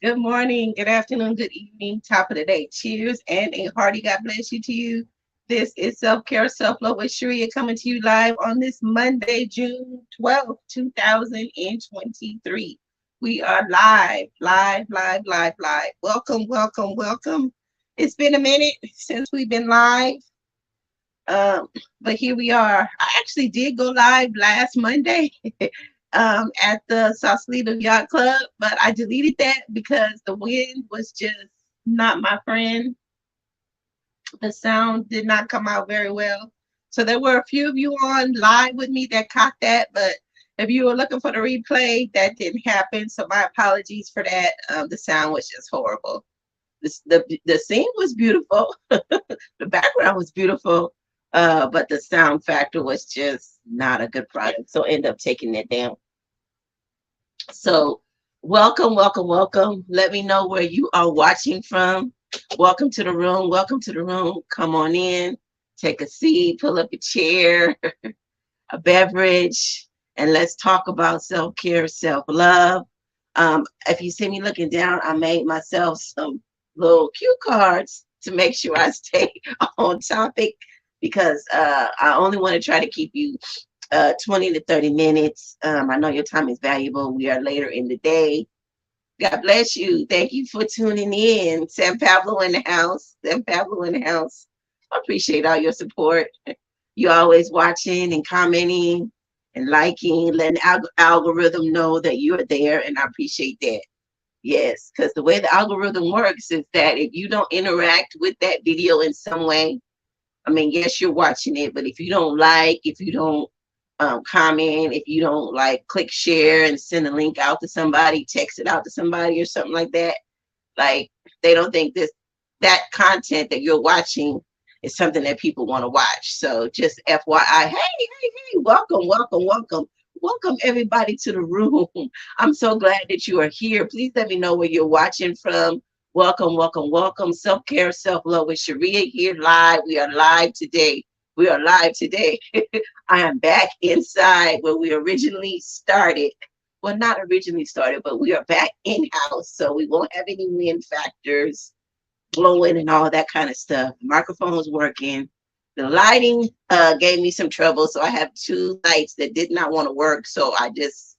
Good morning, good afternoon, good evening, top of the day. Cheers and a hearty God bless you to you. This is Self Care, Self Love with Sharia coming to you live on this Monday, June 12th, 2023. We are live. Welcome, welcome, welcome. It's been a minute since we've been live, um, but here we are. I actually did go live last Monday at the Sausalito Yacht Club, but I deleted that because the wind was just not my friend. The sound did not come out very well. So there were a few of you on live with me that caught that, but if you were looking for the replay, that didn't happen. So my apologies for that. The sound was just horrible. The scene was beautiful. The background was beautiful, but the sound factor was just not a good product. So end up taking it down. So welcome, welcome, welcome. Let me know where you are watching from. Welcome to the room. Welcome to the room. Come on in, take a seat, pull up a chair, a beverage, and let's talk about self-care, self-love. If you see me looking down, I made myself some little cue cards to make sure I stay on topic because I only want to try to keep you 20 to 30 minutes. I know your time is valuable. We are later in the day. God bless you. Thank you for tuning in. San Pablo in the house. San Pablo in the house. I appreciate all your support. You always watching and commenting and liking, letting the algorithm know that you're there, and I appreciate that. Yes, because the way the algorithm works is that if you don't interact with that video in some way, I mean, yes, you're watching it, but if you don't like, if you don't comment, if you don't like click share and send a link out to somebody, text it out to somebody or something like that, like they don't think that content that you're watching is something that people want to watch. So just FYI, hey, welcome, welcome, welcome. Welcome everybody to the room. I'm so glad that you are here. Please let me know where you're watching from. Welcome, welcome, welcome. Self-care, self-love with Sharia here live. We are live today. We are live today. I am back inside where we originally started. Well, not originally started, but we are back in-house. So we won't have any wind factors blowing and all that kind of stuff. The microphone was working. The lighting gave me some trouble. So I have two lights that did not want to work. So I just,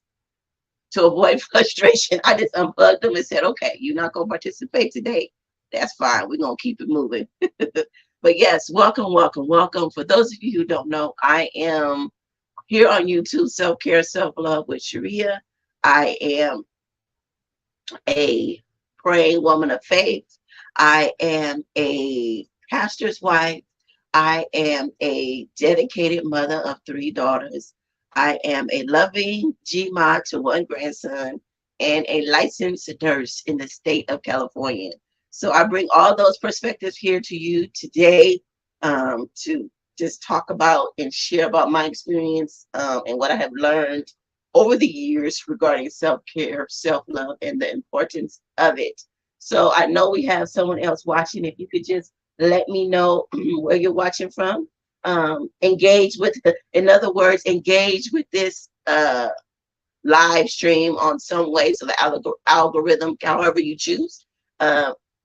to avoid frustration, I just unplugged them and said, okay, you're not going to participate today. That's fine. We're going to keep it moving. But yes, welcome, welcome, welcome. For those of you who don't know, I am here on YouTube, Self Care, Self Love with Sharia. I am a praying woman of faith. I am a pastor's wife. I am a dedicated mother of three daughters. I am a loving GMA to one grandson and a licensed nurse in the state of California. So I bring all those perspectives here to you today to just talk about and share about my experience and what I have learned over the years regarding self-care, self-love, and the importance of it. So I know we have someone else watching. If you could just let me know where you're watching from. Engage with, in other words, engage with this live stream on some way so the algorithm, however you choose,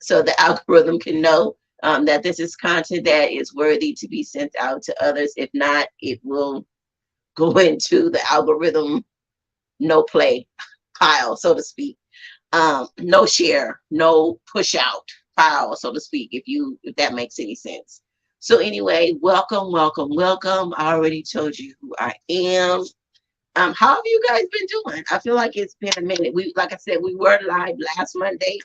so the algorithm can know that this is content that is worthy to be sent out to others. If not, it will go into the algorithm no play pile, so to speak. No share, no push out pile, so to speak, if that makes any sense. So anyway, welcome, welcome, welcome. I already told you who I am. How have you guys been doing? I feel like it's been a minute. Like I said, we were live last Monday,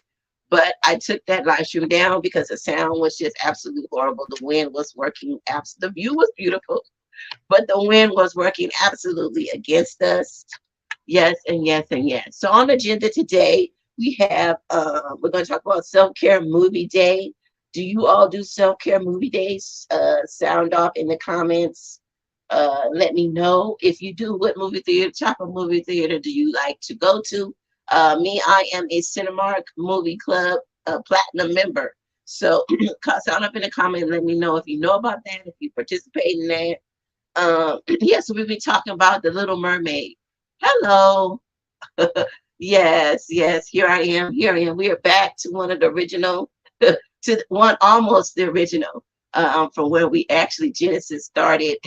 but I took that live stream down because the sound was just absolutely horrible. The wind was working. The view was beautiful, but the wind was working absolutely against us. Yes, and yes, and yes. So on the agenda today, we have we're going to talk about self-care movie day. Do you all do self-care movie days? Sound off in the comments. Let me know if you do. What movie theater, type of movie theater do you like to go to? Me, I am a Cinemark Movie Club platinum member. So sound up in the comment and let me know if you know about that, if you participate in that. Yeah, so we'll be talking about The Little Mermaid. Hello. Yes, yes. Here I am. Here I am. We are back to one of the original, to one almost the original, from where we actually Genesis started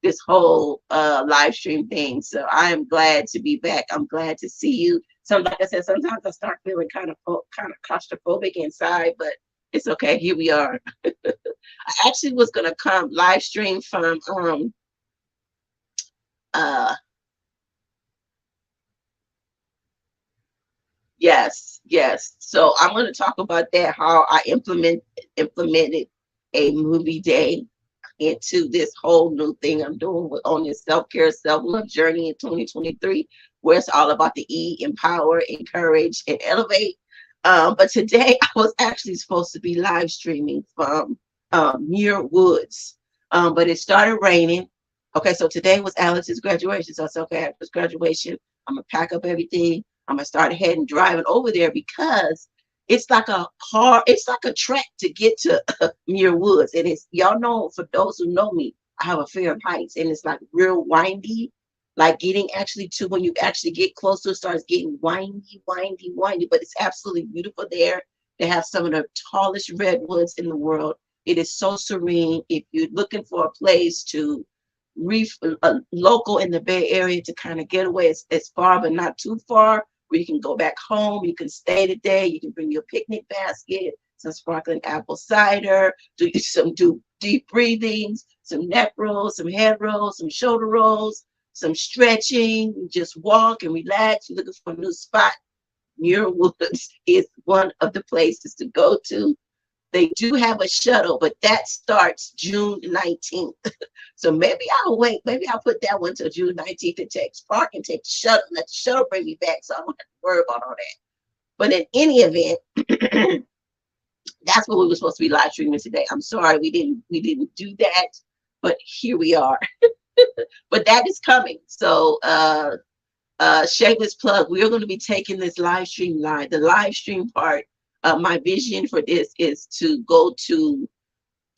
this whole live stream thing. So I am glad to be back. I'm glad to see you. So, like I said, sometimes I start feeling kind of claustrophobic inside, but it's okay. Here we are. I actually was gonna come live stream from uh yes, yes. So I'm going to talk about that, how I implemented a movie day into this whole new thing I'm doing on this self-care, self-love journey in 2023, where it's all about the empower, encourage, and elevate. But today I was actually supposed to be live streaming from Muir Woods, but it started raining. Okay, so today was Alex's graduation. So I said, okay, after his graduation, I'm gonna pack up everything. I'm gonna start heading driving over there because it's like a trek to get to Muir Woods. And it's, y'all know, for those who know me, I have a fear of heights, and it's like real windy. Like getting actually to when you actually get closer, it starts getting windy, windy, windy. But it's absolutely beautiful there. They have some of the tallest redwoods in the world. It is so serene. If you're looking for a place to local in the Bay Area to kind of get away, as far but not too far, where you can go back home, you can stay today, you can bring your picnic basket, some sparkling apple cider, do deep breathings, some neck rolls, some head rolls, some shoulder rolls, some stretching, just walk and relax. You're looking for a new spot. Muir Woods is one of the places to go to. They do have a shuttle, but that starts June 19th. So maybe I'll wait. Maybe I'll put that one till June 19th and take Spark and take the shuttle. Let the shuttle bring me back, so I don't have to worry about all that. But in any event, that's what we were supposed to be live streaming today. I'm sorry we didn't do that, but here we are. But that is coming. So shameless plug, we're going to be taking this live stream live. The live stream part, my vision for this is to go to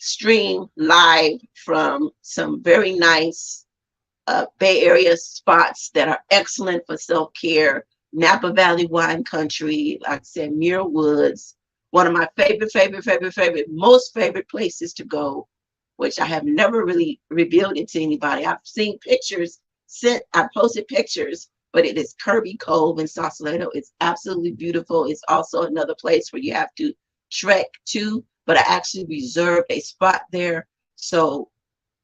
stream live from some very nice Bay Area spots that are excellent for self-care. Napa Valley wine country, like I said, Muir Woods, one of my most favorite places to go, which I have never really revealed it to anybody. I've seen pictures I posted pictures, but it is Kirby Cove in Sausalito. It's absolutely beautiful. It's also another place where you have to trek to, but I actually reserved a spot there. So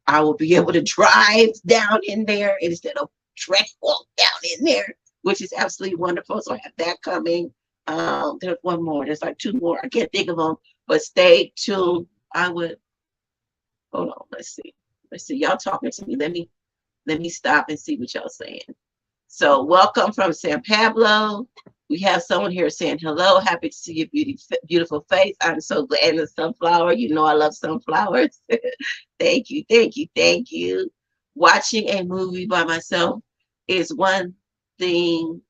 I will be able to drive down in there instead of trek walk down in there, which is absolutely wonderful. So I have that coming. There's one more. There's like two more. I can't think of them, but stay tuned. I would hold on. Let's see. Let's see. Y'all talking to me. Let me stop and see what y'all saying. So welcome from San Pablo. We have someone here saying hello. Happy to see your beautiful face. I'm so glad. And the sunflower. You know I love sunflowers. Thank you, thank you, thank you. Watching a movie by myself is one thing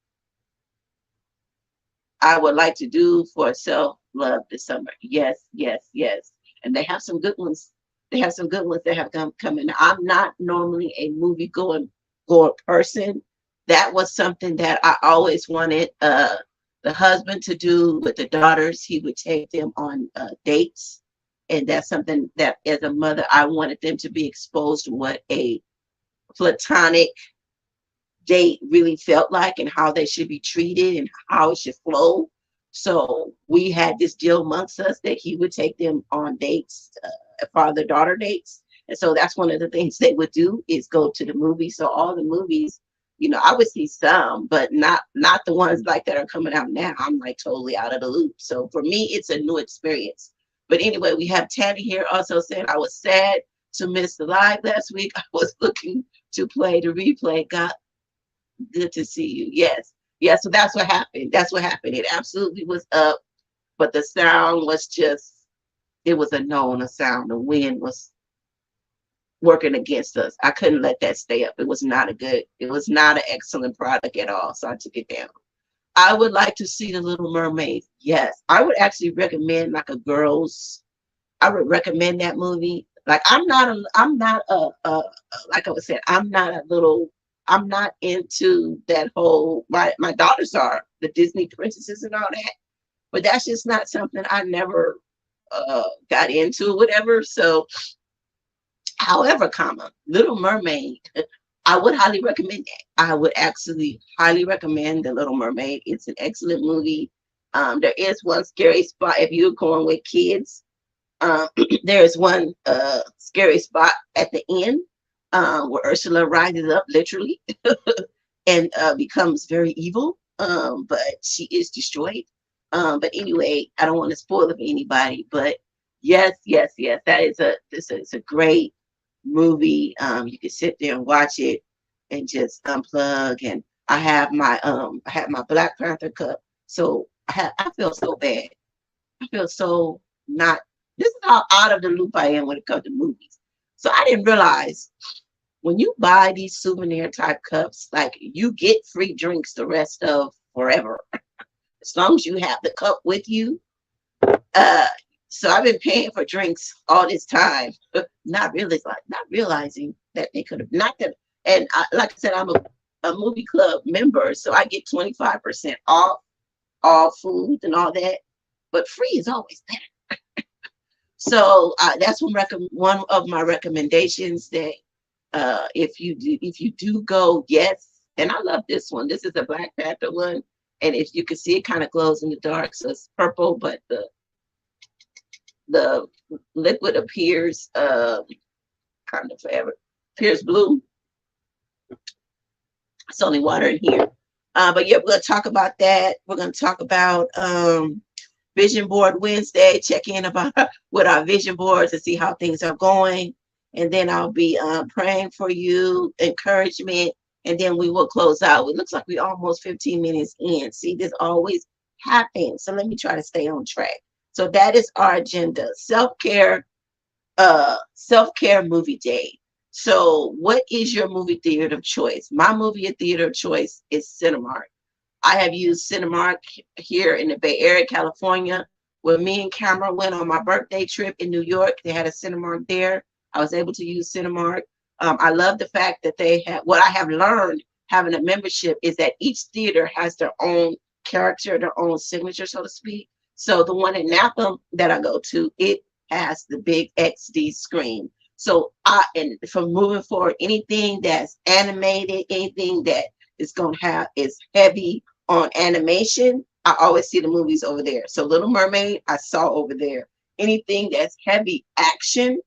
I would like to do for self-love this summer. Yes, yes, yes. And they have some good ones. They have some good ones that have come in. I'm not normally a movie going person. That was something that I always wanted the husband to do with the daughters. He would take them on dates. And that's something that as a mother, I wanted them to be exposed to what a platonic date really felt like and how they should be treated and how it should flow. So we had this deal amongst us that he would take them on dates, father-daughter dates. And so that's one of the things they would do is go to the movies. So all the movies, I would see some, but not the ones like that are coming out now. I'm like totally out of the loop. So for me, it's a new experience. But anyway, we have Tammy here also saying, I was sad to miss the live last week. I was looking to play the replay. God, good to see you. Yes. Yeah, so that's what happened. That's what happened. It absolutely was up, but the sound was it was a no on the sound. The wind was working against us. I couldn't let that stay up. It was not an excellent product at all. So I took it down. I would like to see The Little Mermaid. Yes. I would actually recommend I would recommend that movie. Like I'm not a like I was saying, I'm not a little I'm not into that whole. My daughters are the Disney princesses and all that, but that's just not something I never got into, whatever. So, however, comma Little Mermaid, I would highly recommend that. I would actually highly recommend the Little Mermaid. It's an excellent movie. There is one scary spot if you're going with kids. Um, there is one scary spot at the end where Ursula rises up literally and becomes very evil. But she is destroyed. But anyway, I don't want to spoil it for anybody. But yes, yes, yes, that is it's a great movie. You can sit there and watch it and just unplug. And I have my Black Panther cup. So I feel so bad. I feel so not. This is how out of the loop I am when it comes to movies. So I didn't realize when you buy these souvenir type cups, like you get free drinks the rest of forever, as long as you have the cup with you. Uh, so I've been paying for drinks all this time, not realizing that they could have not that. And like I said, I'm a movie club member, so I get 25% off all food and all that. But free is always better. So that's one of my recommendations that if you do go, yes, and I love this one. This is a Black Panther one, and if you can see, it kind of glows in the dark, so it's purple, but the liquid appears kind of forever appears blue. It's only water in here. But yeah, we're gonna talk about that. We're gonna talk about Vision Board Wednesday, check in about with our vision boards and see how things are going. And then I'll be praying for you, encouragement, and then we will close out. It looks like we're almost 15 minutes in. See, this always happens. So let me try to stay on track. So that is our agenda. Self-care movie day. So what is your movie theater of choice? My movie theater of choice is Cinemark. I have used cinemark here in the Bay Area, California. When me and Cameron went on my birthday trip in New York, they had a cinemark there. I was able to use cinemark. I love the fact that they have, what I have learned having a membership is that each theater has their own character, their own signature, so to speak. So the one in Napa that I go to, it has the big XD screen. So and from moving forward, anything that's animated, anything that is going to have is heavy on animation, I always see the movies over there. So Little Mermaid, I saw over there. Anything that's heavy action.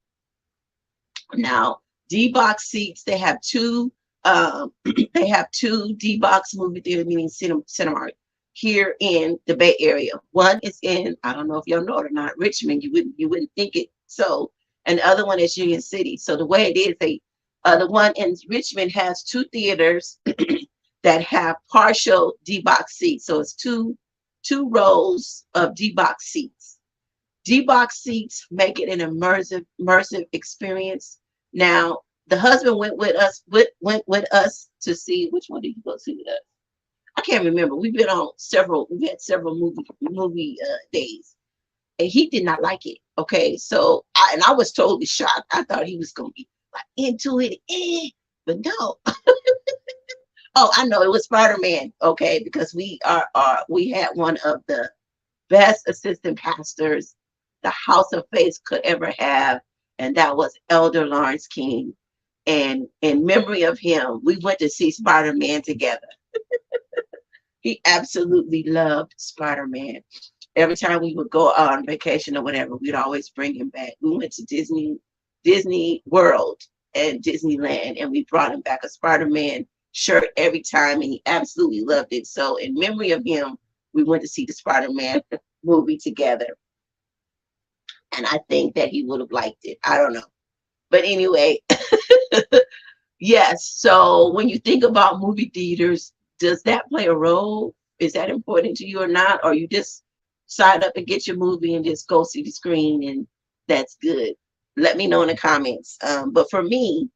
Now, D-Box seats, they have two they have two D-Box movie theaters, meaning Cinemark, here in the Bay Area. One is in, I don't know if y'all know it or not, Richmond. You wouldn't think it so. And the other one is Union City. So the way it is, the one in Richmond has two theaters that have partial D-Box seats. So it's two rows of D-Box seats. D-Box seats make it an immersive experience. Now, the husband went with us to see, which one did you go see with us? I can't remember. We've had several movie days, and he did not like it. Okay, so I was totally shocked. I thought he was gonna be like into it, but no. Oh, I know it was Spider-Man. Okay, because we had one of the best assistant pastors the House of Faith could ever have, and that was Elder Lawrence King. And in memory of him, we went to see Spider-Man together. He absolutely loved Spider-Man. Every time we would go on vacation or whatever, we'd always bring him back. We went to Disney World and Disneyland, and we brought him back a Spider-Man shirt every time, and he absolutely loved it. So in memory of him, we went to see the Spider-Man movie together. And I think that he would have liked it. I don't know. But anyway, yes. So when you think about movie theaters, does that play a role? Is that important to you or not? Or you just sign up and get your movie and just go see the screen and that's good? Let me know in the comments. But for me,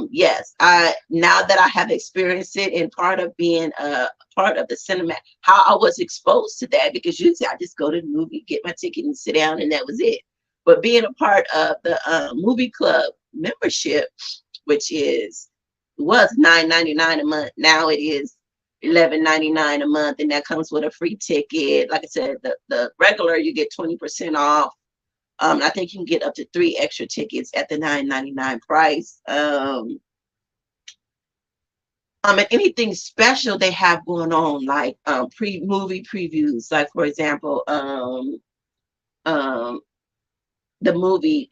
yes, now that I have experienced it and part of being a part of the cinema, how I was exposed to that, because usually I just go to the movie, get my ticket and sit down and that was it. But being a part of the movie club membership, which is was $9.99 a month. Now it is $11.99 a month, and that comes with a free ticket. Like I said, the regular you get 20% off. I think you can get up to 3 extra tickets at the $9.99 price. And anything special they have going on, like movie previews, like for example, um, the movie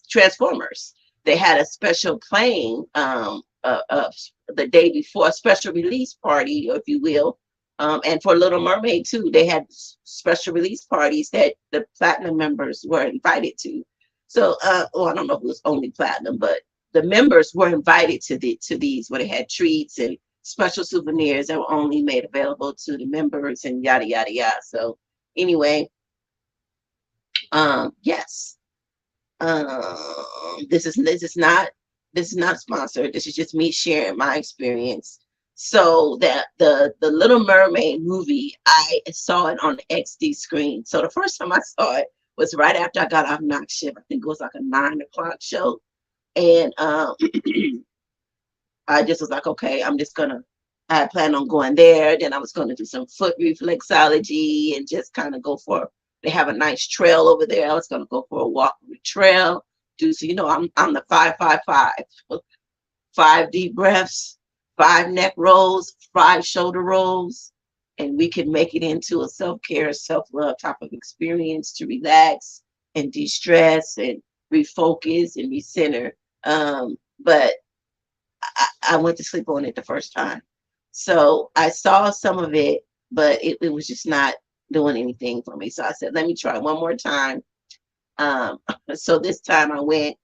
Transformers. They had a special playing the day before, a special release party, if you will. And for Little Mermaid too, they had special release parties that the platinum members were invited to. So, well, I don't know if it was only platinum, but the members were invited to these where they had treats and special souvenirs that were only made available to the members and yada yada yada. So anyway, yes. This is not sponsored. This is just me sharing my experience. So that the Little Mermaid movie, I saw it on the XD screen. So the first time I saw it was right after I got off night shift. I think it was like a 9 o'clock show, and I just was like, okay, I had planned on going there. Then I was gonna do some foot reflexology and just kind of go for. They have a nice trail over there. I was gonna go for a walk on the trail. So I'm the 5-5-5. 5 deep breaths, 5 neck rolls, 5 shoulder rolls, and we can make it into a self-care, self-love type of experience to relax and de-stress and refocus and recenter. But I went to sleep on it the first time. So I saw some of it, but it was just not doing anything for me. So I said, let me try one more time. So this time I went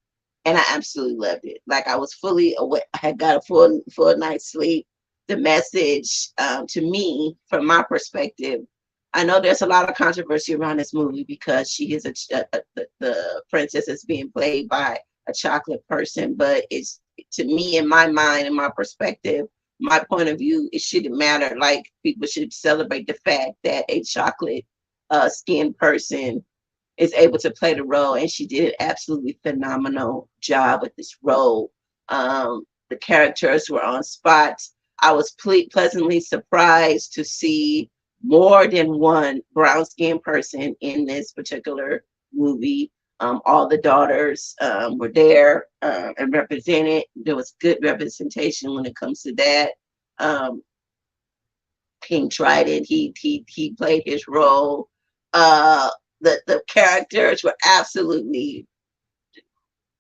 and I absolutely loved it. Like I was fully awake. I had got a full night's sleep. The message to me, from my perspective, I know there's a lot of controversy around this movie because she is the princess is being played by a chocolate person, but it's, to me, in my mind, in my perspective, my point of view, it shouldn't matter. Like people should celebrate the fact that a chocolate skinned person is able to play the role, and she did an absolutely phenomenal job with this role. The characters were on spot. I was pleasantly surprised to see more than one brown skinned person in this particular movie. All the daughters were there and represented. There was good representation when it comes to that. King Trident, he played his role. The characters were absolutely,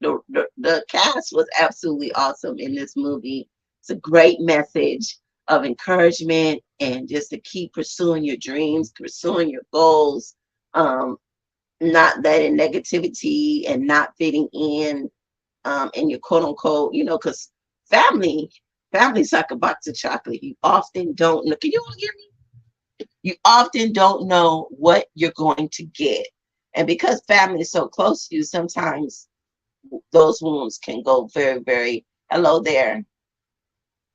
the cast was absolutely awesome in this movie. It's a great message of encouragement and just to keep pursuing your dreams, pursuing your goals, not letting negativity and not fitting in your quote unquote, because family's like a box of chocolate. You often don't know. Can you all hear me? You often don't know what you're going to get. And because family is so close to you, sometimes those wounds can go very, very, hello there.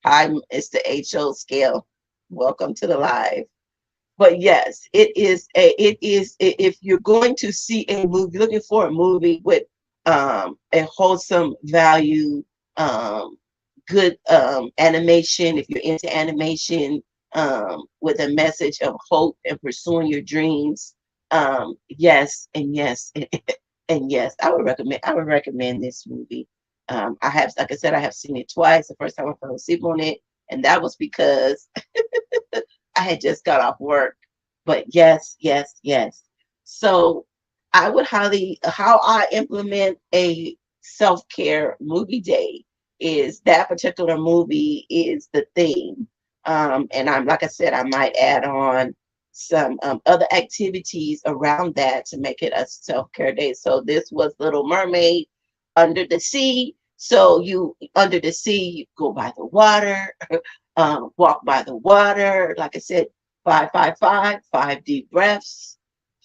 Hi, it's the HO scale. Welcome to the live. But yes, if you're going to see a movie, looking for a movie with a wholesome value, good animation, if you're into animation, with a message of hope and pursuing your dreams, yes and yes and yes, I would recommend this movie. I have, like I said, I have seen it twice. The first time I fell asleep on it, and that was because I had just got off work. But yes, yes, yes. So I would how I implement a self-care movie day is that particular movie is the theme. And I'm, like I said, I might add on some other activities around that to make it a self-care day. So this was Little Mermaid under the sea. So you under the sea, you go by the water, walk by the water. Like I said, 5-5-5, 5 deep breaths,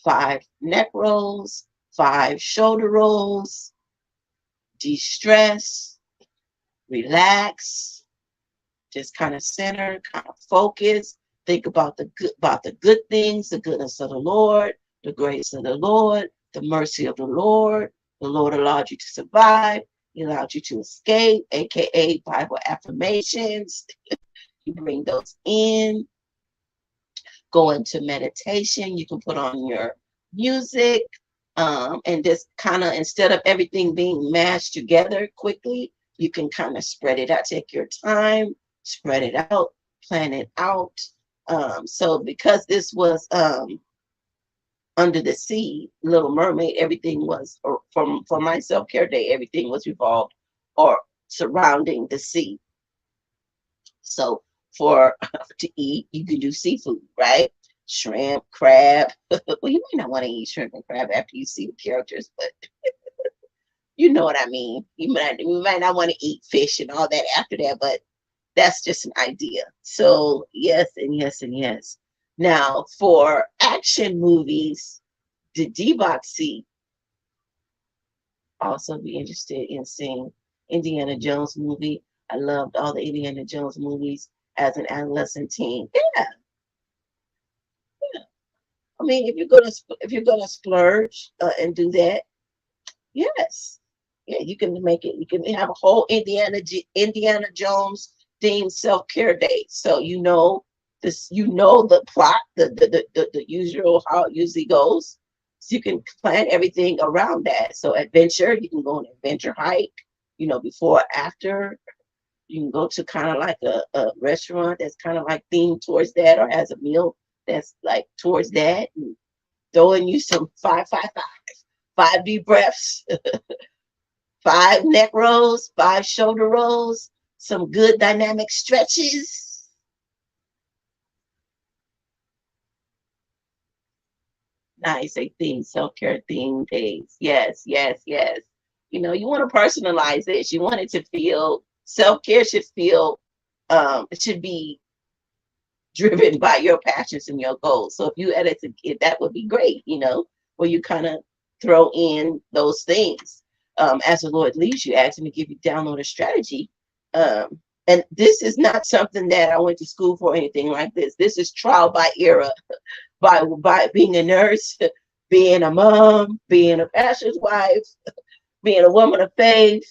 5 neck rolls, 5 shoulder rolls, de-stress, relax, just kind of center, kind of focus. Think about the good things, the goodness of the Lord, the grace of the Lord, the mercy of the Lord. The Lord allowed you to survive. It allowed you to escape, aka Bible affirmations. You bring those in, go into meditation. You can put on your music, and just kind of, instead of everything being mashed together quickly, you can kind of spread it out. Take your time, spread it out, plan it out. So because this was under the sea, Little Mermaid, everything was, or for my self-care day, everything was revolved or surrounding the sea. So for to eat, you can do seafood, right? Shrimp, crab. Well, you might not want to eat shrimp and crab after you see the characters, but you know what I mean. You might not want to eat fish and all that after that, but that's just an idea. So yes, and yes, and yes. Now for action movies, the Deboxy also be interested in seeing Indiana Jones movie. I loved all the Indiana Jones movies as an adolescent teen. Yeah, yeah. I mean, if you're gonna splurge and do that, yes, yeah, you can make it. You can have a whole Indiana Jones themed self care day. So you know this, you know the plot, the usual how it usually goes. So you can plan everything around that. So adventure, you can go on an adventure hike. You know, before, after. You can go to kind of like a restaurant that's kind of like themed towards that, or has a meal that's like towards that. And throwing you some five deep breaths, five neck rolls, five shoulder rolls, some good dynamic stretches. Nice, a theme, self-care theme days. Yes, yes, yes. You know, you want to personalize this. You want it to feel, self-care should feel, it should be driven by your passions and your goals. So if you edit it, that would be great, you know, where you kind of throw in those things. As the Lord leads you, ask him to give you download a strategy. And this is not something that I went to school for or anything like this. This is trial by error, by being a nurse, being a mom, being a pastor's wife, being a woman of faith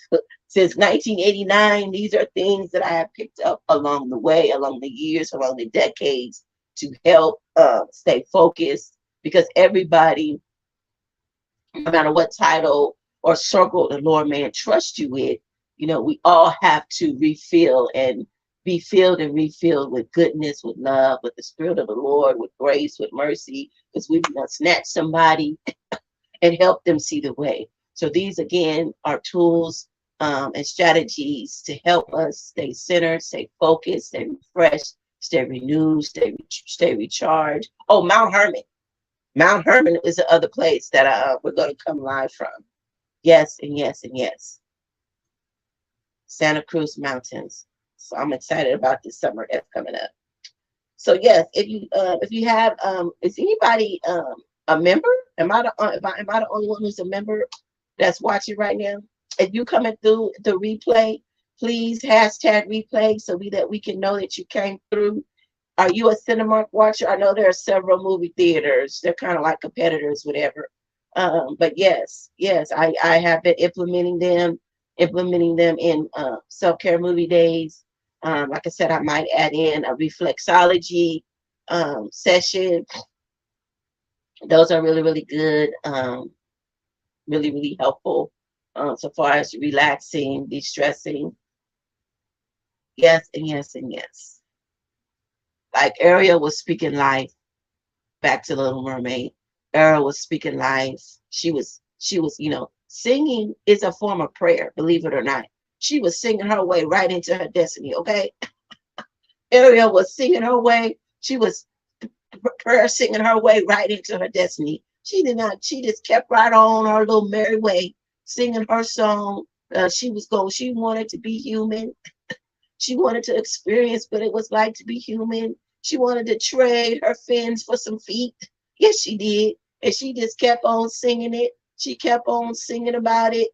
since 1989. These are things that I have picked up along the way, along the years, along the decades, to help stay focused, because everybody, no matter what title or circle the Lord may entrust you with, you know, we all have to refill and be filled and refilled with goodness, with love, with the Spirit of the Lord, with grace, with mercy, because we want to snatch somebody and help them see the way. So these again are tools and strategies to help us stay centered, stay focused, stay refreshed, stay renewed, stay recharged. Oh, Mount Hermon. Mount Hermon is the other place that we're going to come live from. Yes, and yes, and yes. Santa Cruz Mountains. So I'm excited about this summer that's coming up. So yes, if you have is anybody a member? Am I the only one who's a member that's watching right now? If you coming through the replay, please hashtag replay so that we can know that you came through. Are you a Cinemark watcher? I know there are several movie theaters. They're kind of like competitors, whatever. But yes, I have been implementing them in self-care movie days. Like I said, I might add in a reflexology session. Those are really, really good, really, really helpful so far as relaxing, de-stressing. Yes, and yes, and yes. Like Ariel was speaking life back to Little Mermaid. Ariel was speaking life. You know, singing is a form of prayer, believe it or not. She was singing her way right into her destiny, okay? Ariel was singing her way. She was prayer singing her way right into her destiny. She did not, she just kept right on her little merry way, singing her song. She wanted to be human. She wanted to experience what it was like to be human. She wanted to trade her fins for some feet. Yes, she did. And she just kept on singing it. She kept on singing about it.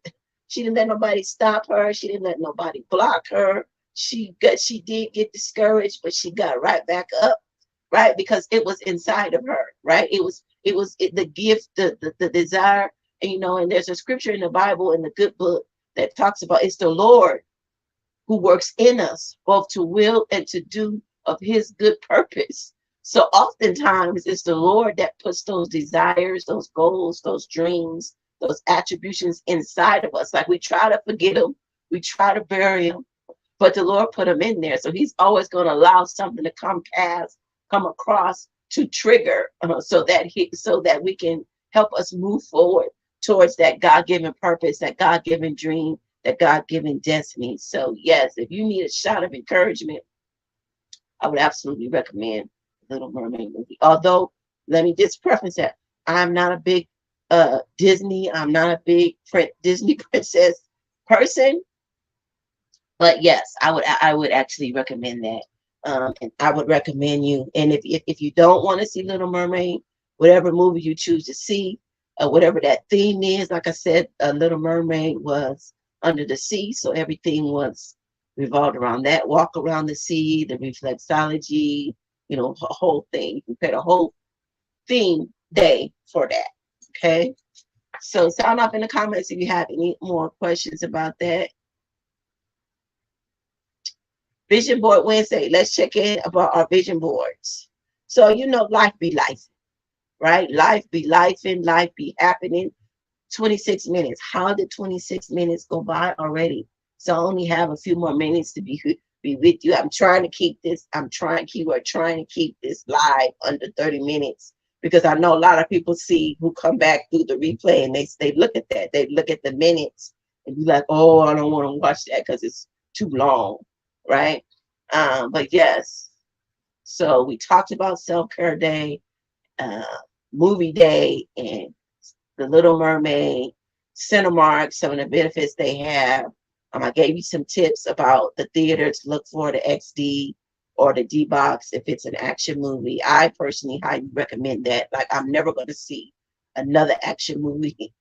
She didn't let nobody stop her. She didn't let nobody block her. She did get discouraged, but she got right back up, right? Because it was inside of her, right? The gift, the desire. And you know, and there's a scripture in the Bible in the good book that talks about it's the Lord who works in us, both to will and to do of his good purpose. So oftentimes it's the Lord that puts those desires, those goals, those dreams, those attributions inside of us. Like we try to forget them, we try to bury them, but the Lord put them in there. So he's always going to allow something to come across to trigger, so that we can help us move forward towards that God-given purpose, that God-given dream, that God-given destiny. So yes, if you need a shot of encouragement, I would absolutely recommend Little Mermaid movie. Although, let me just preface that I'm not a big Disney, I'm not a big Disney princess person, but yes, I would actually recommend that. And I would recommend you. And if you don't want to see Little Mermaid, whatever movie you choose to see, whatever that theme is, like I said, Little Mermaid was under the sea, so everything was revolved around that. Walk around the sea, the reflexology, a whole thing. You prepared a whole theme day for that. Okay. So sound off in the comments if you have any more questions about that. Vision Board Wednesday. Let's check in about our vision boards. So, life be life, right? Life be lifing, life be happening. 26 minutes. How did 26 minutes go by already? So I only have a few more minutes to be with you. I'm trying to keep this live under 30 minutes, because I know a lot of people who come back through the replay and they look at that. They look at the minutes and be like, oh, I don't want to watch that because it's too long, right? But yes, so we talked about self-care day, movie day, and the Little Mermaid, Cinemark, some of the benefits they have. I gave you some tips about the theater to look for, the XD or the D box if it's an action movie. I personally highly recommend that. Like, I'm never going to see another action movie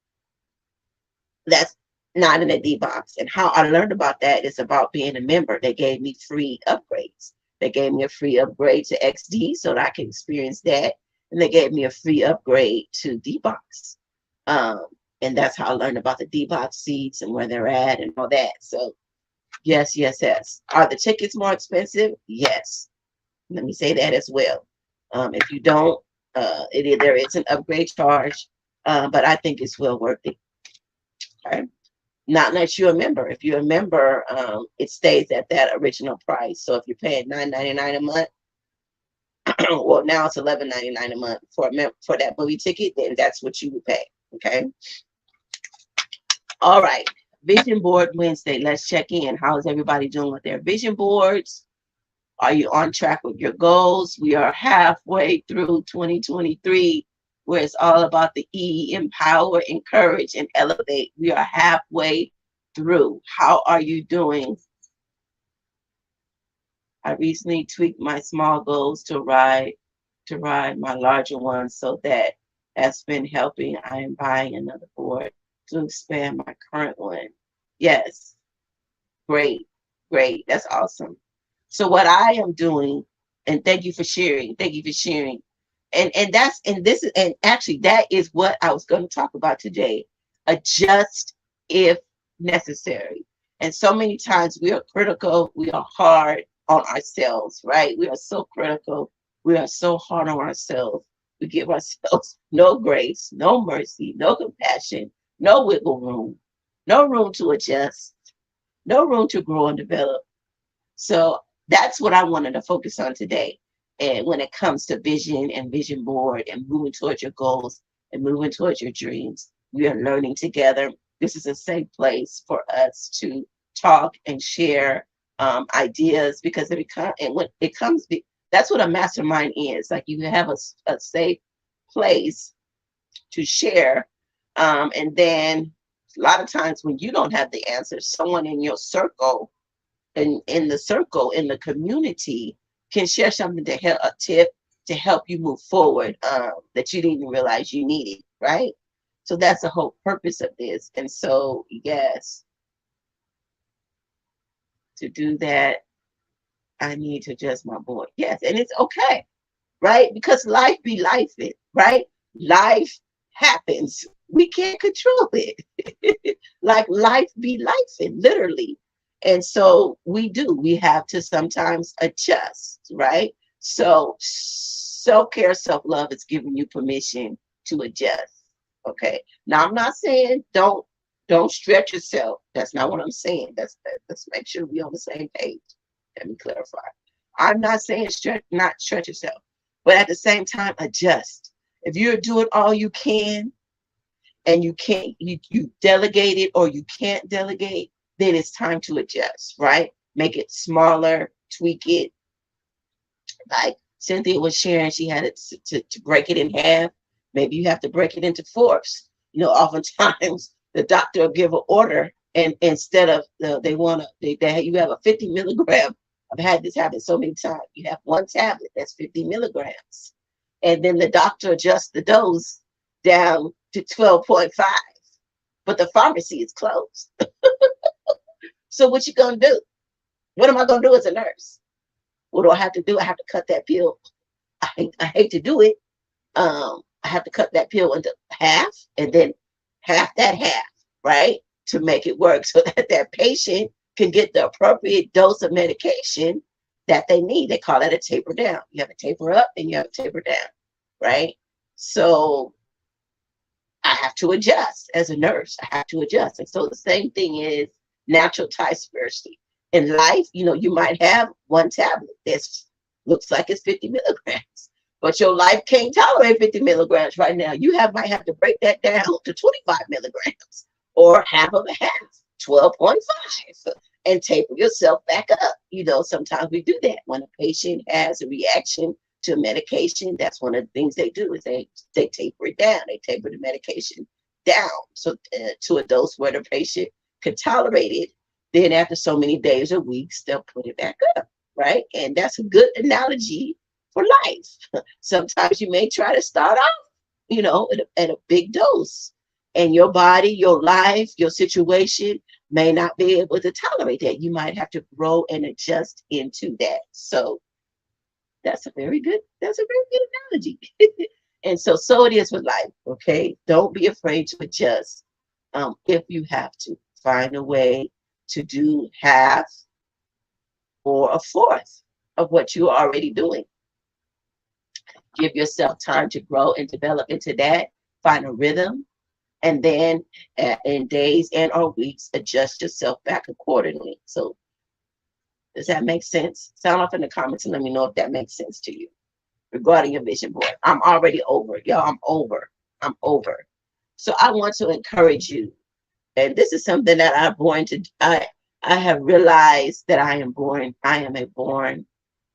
that's not in a D box. And how I learned about that is about being a member. They gave me free upgrades. They gave me a free upgrade to XD so that I can experience that. And they gave me a free upgrade to D box. And that's how I learned about the D-box seats and where they're at and all that. So yes. Are the tickets more expensive? Yes. Let me say that as well. If you don't, there is an upgrade charge, but I think it's well worth it. Okay. Not unless you're a member. If you're a member, it stays at that original price. So if you're paying $9.99 a month, well, now it's $11.99 a month for that movie ticket, then that's what you would pay. Okay. All right. Vision Board Wednesday. Let's check in. How is everybody doing with their vision boards? Are you on track with your goals? We are halfway through 2023, where it's all about the E, empower, encourage, and elevate. We are halfway through. How are you doing? I recently tweaked my small goals to ride my larger ones, so that has been helping. I am buying another board to expand my current one. Yes. Great. That's awesome. So what I am doing, and thank you for sharing. And actually that is what I was going to talk about today. Adjust if necessary. And so many times we are critical, we are hard on ourselves, right? We are so critical, we are so hard on ourselves. We give ourselves no grace, no mercy, no compassion, no wiggle room, no room to adjust, no room to grow and develop. So that's what I wanted to focus on today. And when it comes to vision and vision board and moving towards your goals and moving towards your dreams, we are learning together. This is a safe place for us to talk and share ideas, because that's what a mastermind is. Like, you have a safe place to share. And then a lot of times when you don't have the answer, someone in your circle, in the community, can share something to help, a tip to help you move forward, that you didn't even realize you needed, right? So that's the whole purpose of this. And so, yes, to do that, I need to adjust my board. Yes, and it's okay, right? Because life be life, right? Life happens. we can't control it. Like life be life, and literally. And so we have to sometimes adjust, right? So self-care, self-love is giving you permission to adjust. Okay. Now I'm not saying don't stretch yourself. That's not what I'm saying. Let's make sure we're on the same page. Let me clarify. I'm not saying not stretch yourself, but at the same time, adjust. If you're doing all you can and you delegate it or you can't delegate, then it's time to adjust, right? Make it smaller, tweak it. Like Cynthia was sharing, she had it to break it in half. Maybe you have to break it into fourths. Oftentimes the doctor will give an order, and instead of you have a 50 milligram. I've had this happen so many times. You have one tablet that's 50 milligrams, and then the doctor adjusts the dose down to 12.5, but the pharmacy is closed. So what you gonna do? What am I gonna do as a nurse? What do I have to do? I have to cut that pill. I hate to do it. I have to cut that pill into half, and then half that half, right? To make it work so that that patient can get the appropriate dose of medication that they need. They call that a taper down. You have a taper up and you have a taper down, right? So I have to adjust as a nurse. I have to adjust. And so the same thing is natural type spiritually. In life, you might have one tablet that looks like it's 50 milligrams, but your life can't tolerate 50 milligrams right now. Might have to break that down to 25 milligrams or half of a half, 12.5, and taper yourself back up. Sometimes we do that when a patient has a reaction to medication. That's one of the things they do is they taper it down. They taper the medication down so to a dose where the patient could tolerate it. Then after so many days or weeks, they'll put it back up, right? And that's a good analogy for life. Sometimes you may try to start off, at a big dose, and your body, your life, your situation may not be able to tolerate that. You might have to grow and adjust into that. So that's a very good analogy. And so it is with life, okay? Don't be afraid to adjust. If you have to, find a way to do half or a fourth of what you're already doing. Give yourself time to grow and develop into that. Find a rhythm, and then in days and or weeks, adjust yourself back accordingly. So does that make sense? Sound off in the comments and let me know if that makes sense to you regarding your vision board. I'm already over. Y'all, I'm over. So I want to encourage you. And this is something that I have realized that I am a born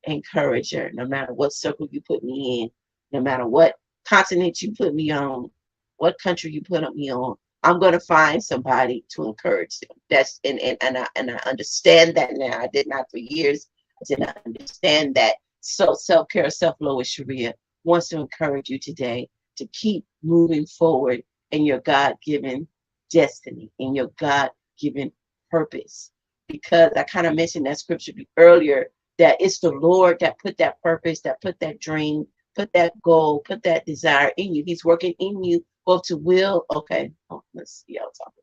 encourager. No matter what circle you put me in, no matter what continent you put me on, what country you put me on, I'm going to find somebody to encourage them. That's and I understand that now. I did not for years. I did not understand that. So self-care, self-love with Sharia wants to encourage you today to keep moving forward in your God-given destiny, in your God-given purpose. Because I kind of mentioned that scripture earlier, that it's the Lord that put that purpose, that put that dream, put that goal, put that desire in you. He's working in you both to will. Okay. Let's see. I'll talk.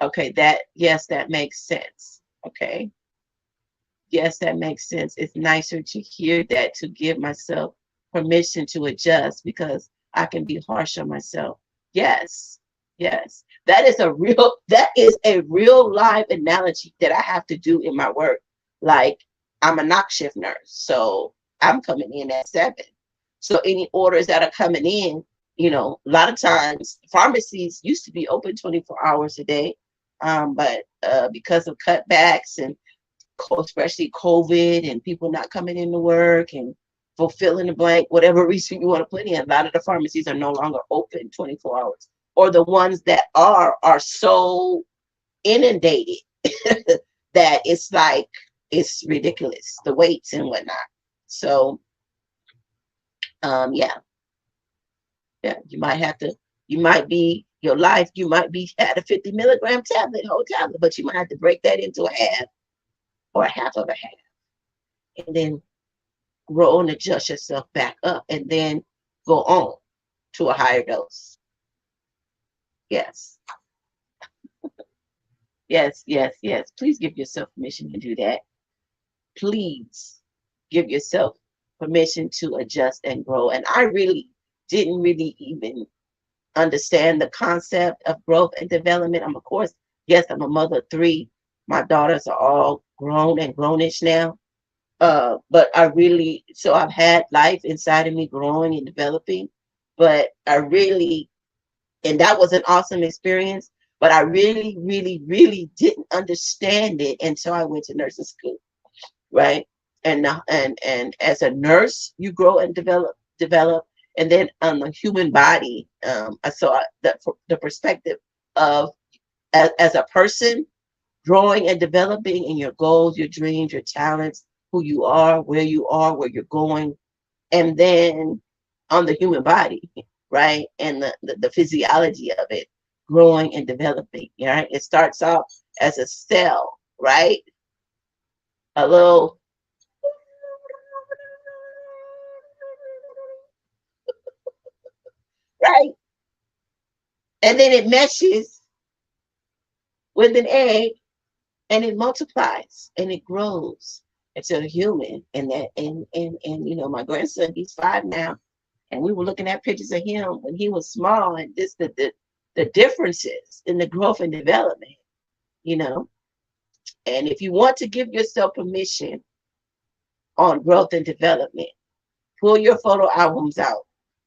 Okay. That makes sense. Okay. Yes, that makes sense. It's nicer to hear that, to give myself permission to adjust, because I can be harsh on myself. Yes. That is a real live analogy that I have to do in my work. Like, I'm a knock shift nurse, so I'm coming in at 7. So any orders that are coming in, a lot of times pharmacies used to be open 24 hours a day. But because of cutbacks and especially COVID and people not coming into work and fulfilling the blank, whatever reason you want to put in, a lot of the pharmacies are no longer open 24 hours. Or the ones that are so inundated that it's like, it's ridiculous, the waits and whatnot. So, yeah, you might be at a 50 milligram whole tablet, but you might have to break that into a half or a half of a half, and then grow and adjust yourself back up, and then go on. to a higher dose. Yes, yes, yes, yes. Please give yourself permission to do that. Please give yourself permission to adjust and grow. And I really didn't really even understand the concept of growth and development. I'm, of course, yes, I'm a mother of three. My daughters are all grown and grownish now. But I really, so I've had life inside of me growing and developing, but I really, and that was an awesome experience, but I really, really, really didn't understand it until I went to nursing school, right? And as a nurse, you grow and develop, and then on the human body, I saw the perspective of as a person growing and developing in your goals, your dreams, your talents, who you are, where you're going, and then on the human body, right? And the physiology of it growing and developing, right? It starts off as a cell, right? A little, right? And then it meshes with an egg and it multiplies and it grows into a human. And that and you know, my grandson, he's 5 now, and we were looking at pictures of him when he was small, and this the differences in the growth and development, you know. And if you want to give yourself permission on growth and development, pull your photo albums out,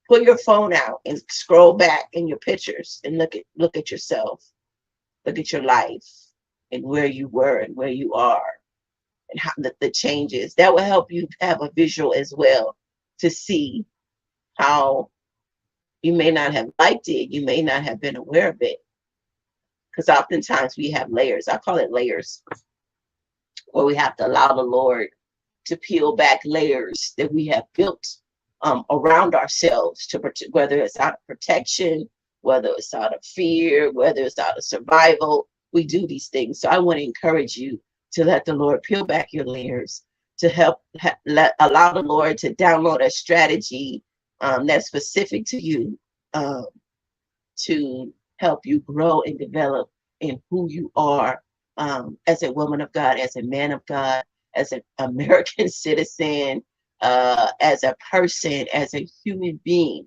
pull your phone out and scroll back in your pictures and look at yourself, look at your life and where you were and where you are and how the changes. That will help you have a visual as well to see how you may not have liked it, you may not have been aware of it. Because oftentimes we have layers. I call it layers, where we have to allow the Lord to peel back layers that we have built around ourselves, to whether it's out of protection, whether it's out of fear, whether it's out of survival. We do these things. So I want to encourage you to let the Lord peel back your layers, to help allow the Lord to download a strategy that's specific to you, to help you grow and develop in who you are, as a woman of God, as a man of God, as an American citizen, as a person, as a human being.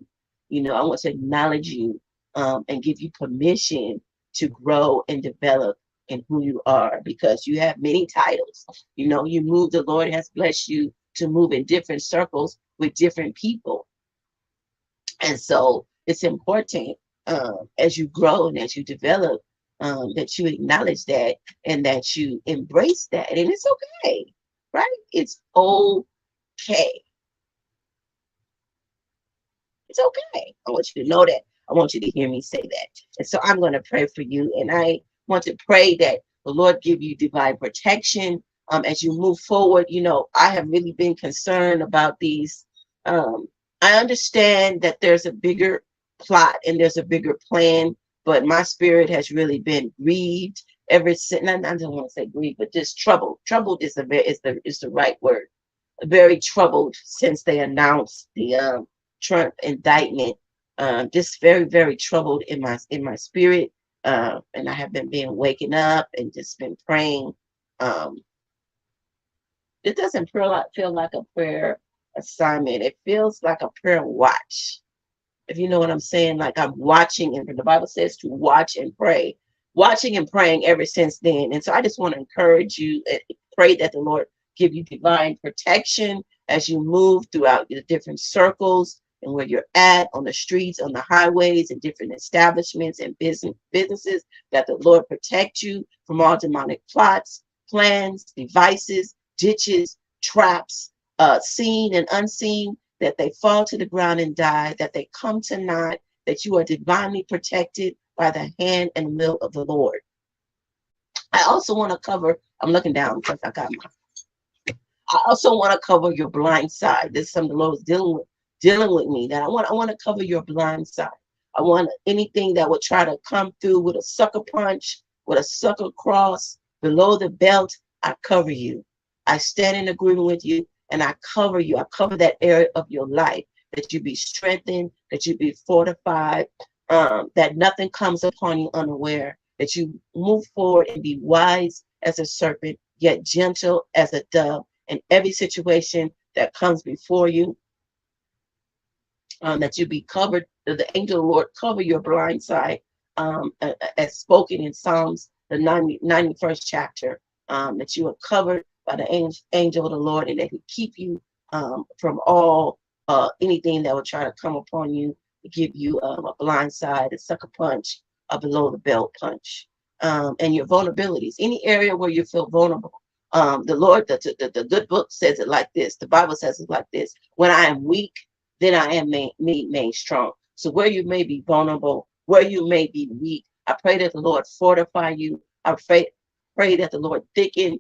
You know, I want to acknowledge you, and give you permission to grow and develop in who you are, because you have many titles. You know, you move, the Lord has blessed you to move in different circles with different people. And so it's important, as you grow and as you develop, that you acknowledge that and that you embrace that. And it's okay, right? It's okay. It's okay. I want you to know that. I want you to hear me say that. And so I'm going to pray for you. And I want to pray that the Lord give you divine protection, as you move forward. You know, I have really been concerned about these. I understand that there's a bigger plot and there's a bigger plan, but my spirit has really been grieved ever since. I don't want to say grieved, but just troubled. Troubled is the right word. Very troubled since they announced the Trump indictment. Just very, very troubled in my spirit. And I have been waking up and just been praying. It doesn't feel like a prayer assignment. It feels like a prayer watch. If you know what I'm saying, like I'm watching, and the Bible says to watch and pray. Watching and praying ever since then. And so I just want to encourage you, pray that the Lord give you divine protection as you move throughout the different circles and where you're at, on the streets, on the highways, and different establishments and businesses, that the Lord protect you from all demonic plots, plans, devices, ditches, traps, seen and unseen, that they fall to the ground and die, that they come to naught, that you are divinely protected by the hand and will of the Lord. I also want to cover, I'm looking down because I also want to cover your blind side. This is something the Lord is dealing with me, that I want to cover your blind side. I want anything that would try to come through with a sucker punch, with a sucker cross below the belt. I cover you. I stand in agreement with you, and I cover you. I cover that area of your life. that you be strengthened, that you be fortified, that nothing comes upon you unaware, that you move forward and be wise as a serpent, yet gentle as a dove in every situation that comes before you, that you be covered, that the angel of the Lord cover your blind side, as spoken in Psalms, the 91st chapter, that you are covered by the angel of the Lord, and that he keep you from all anything that will try to come upon you to give you a blind side, a sucker punch, a below the belt punch, and your vulnerabilities, any area where you feel vulnerable. The Lord, the good book says it like this. The Bible says it like this: when I am weak, then I am made strong. So where you may be vulnerable, where you may be weak, I pray that the Lord fortify you. I pray that the Lord thicken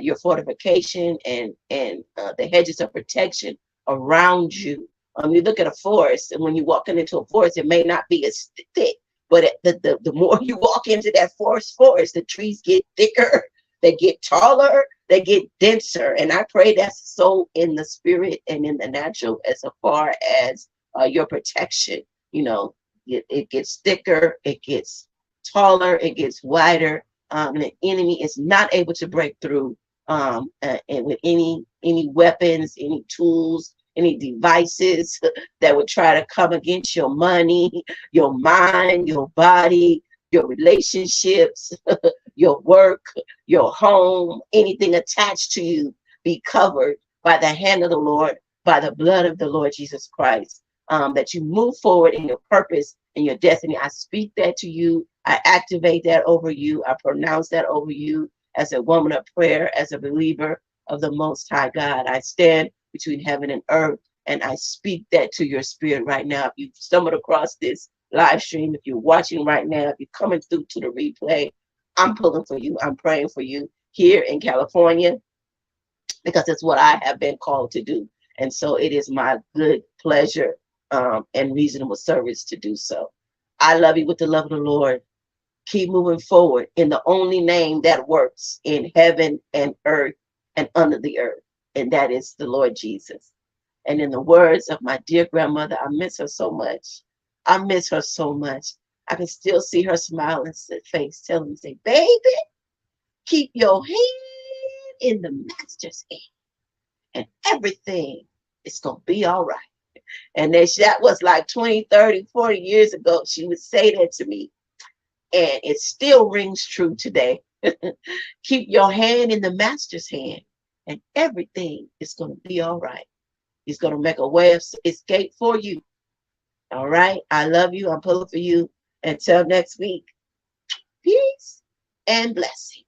your fortification and the hedges of protection around you. You look at a forest, and when you're walking into a forest, it may not be as thick, but the more you walk into that forest, the trees get thicker, they get taller, they get denser. And I pray that's so in the spirit and in the natural, as far as your protection. You know, it gets thicker, it gets taller, it gets wider, and the enemy is not able to break through, and with any weapons, any tools, any devices that would try to come against your money, your mind, your body, your relationships, your work, your home, anything attached to you, be covered by the hand of the Lord, by the blood of the Lord Jesus Christ, that you move forward in your purpose and your destiny. I speak that to you. I activate that over you. I pronounce that over you as a woman of prayer, as a believer of the Most High God. I stand between heaven and earth, and I speak that to your spirit right now. If you've stumbled across this live stream, if you're watching right now, if you're coming through to the replay, I'm pulling for you. I'm praying for you here in California, because it's what I have been called to do. And so it is my good pleasure and reasonable service to do so. I love you with the love of the Lord. Keep moving forward in the only name that works in heaven and earth and under the earth, and that is the Lord Jesus. And in the words of my dear grandmother, I miss her so much. I miss her so much. I can still see her smiling face telling me, say, baby, keep your hand in the master's hand, and everything is going to be all right. And that was like 20, 30, 40 years ago. She would say that to me, and it still rings true today. Keep your hand in the master's hand, and everything is going to be all right. He's going to make a way of escape for you. All right. I love you. I'm pulling for you. Until next week, peace and blessing.